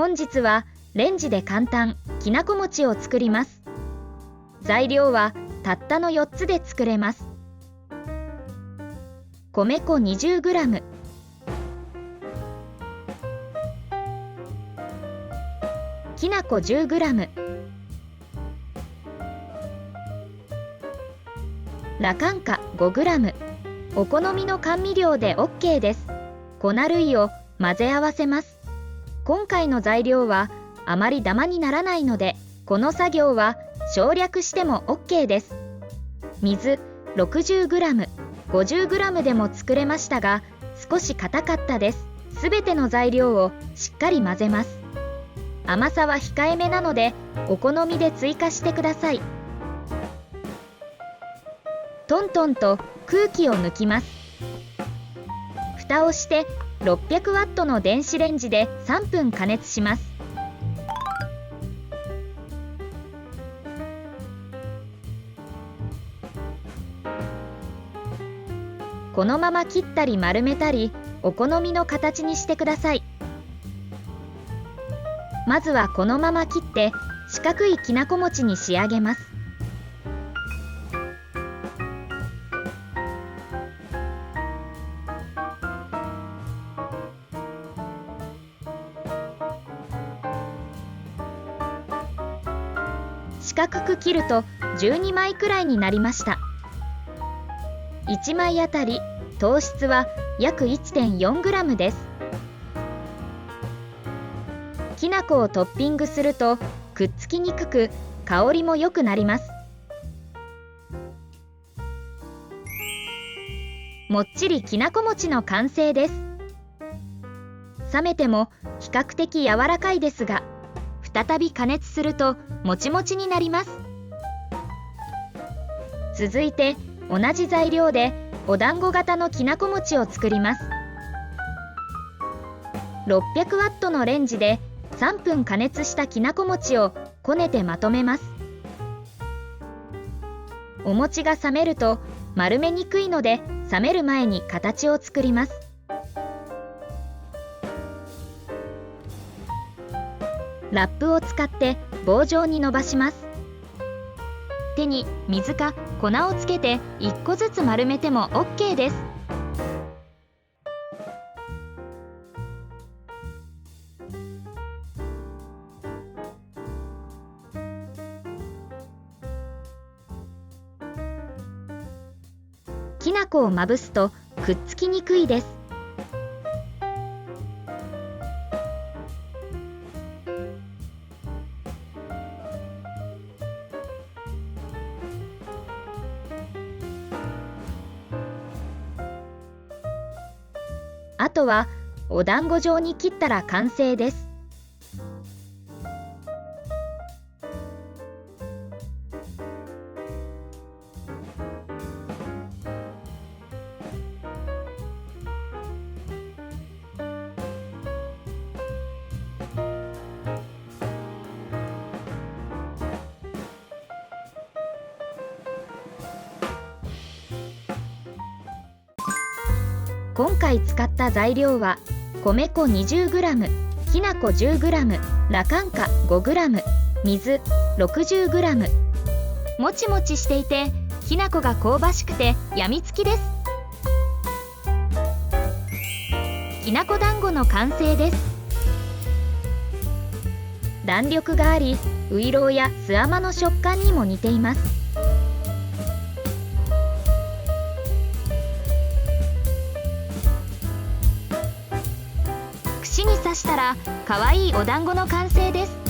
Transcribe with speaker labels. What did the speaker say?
Speaker 1: 本日はレンジで簡単きなこ餅を作ります。材料はたったの4つで作れます。米粉 20g、 きなこ 10g、 羅漢果 5g、 お好みの甘味料で OK です。粉類を混ぜ合わせます。今回の材料はあまりダマにならないので、この作業は省略しても OK です。水 60g、 50g でも作れましたが少し硬かったです。すべての材料をしっかり混ぜます。甘さは控えめなのでお好みで追加してください。トントンと空気を抜きます。蓋をして600ワットの電子レンジで3分加熱します。このまま切ったり丸めたりお好みの形にしてください。まずはこのまま切って四角いきなこ餅に仕上げます。四角く切ると12枚くらいになりました。1枚あたり糖質は約 1.4g です。きな粉をトッピングするとくっつきにくく香りも良くなります。もっちりきなこ餅の完成です。冷めても比較的柔らかいですが、再び加熱するともちもちになります。続いて同じ材料でお団子型のきなこ餅を作ります。600ワットのレンジで3分加熱したきなこ餅をこねてまとめます。お餅が冷めると丸めにくいので冷める前に形を作ります。ラップを使って棒状に伸ばします。手に水か粉をつけて1個ずつ丸めても OK です。きな粉をまぶすとくっつきにくいです。あとはお団子状に切ったら完成です。今回使った材料は米粉 20g、 きなこ 10g、 羅漢果 5g、 水 60g。 もちもちしていてきなこが香ばしくてやみつきです。きなこ団子の完成です。弾力があり、ういろうやすあまの食感にも似ています。串に刺したらかわいいお団子の完成です。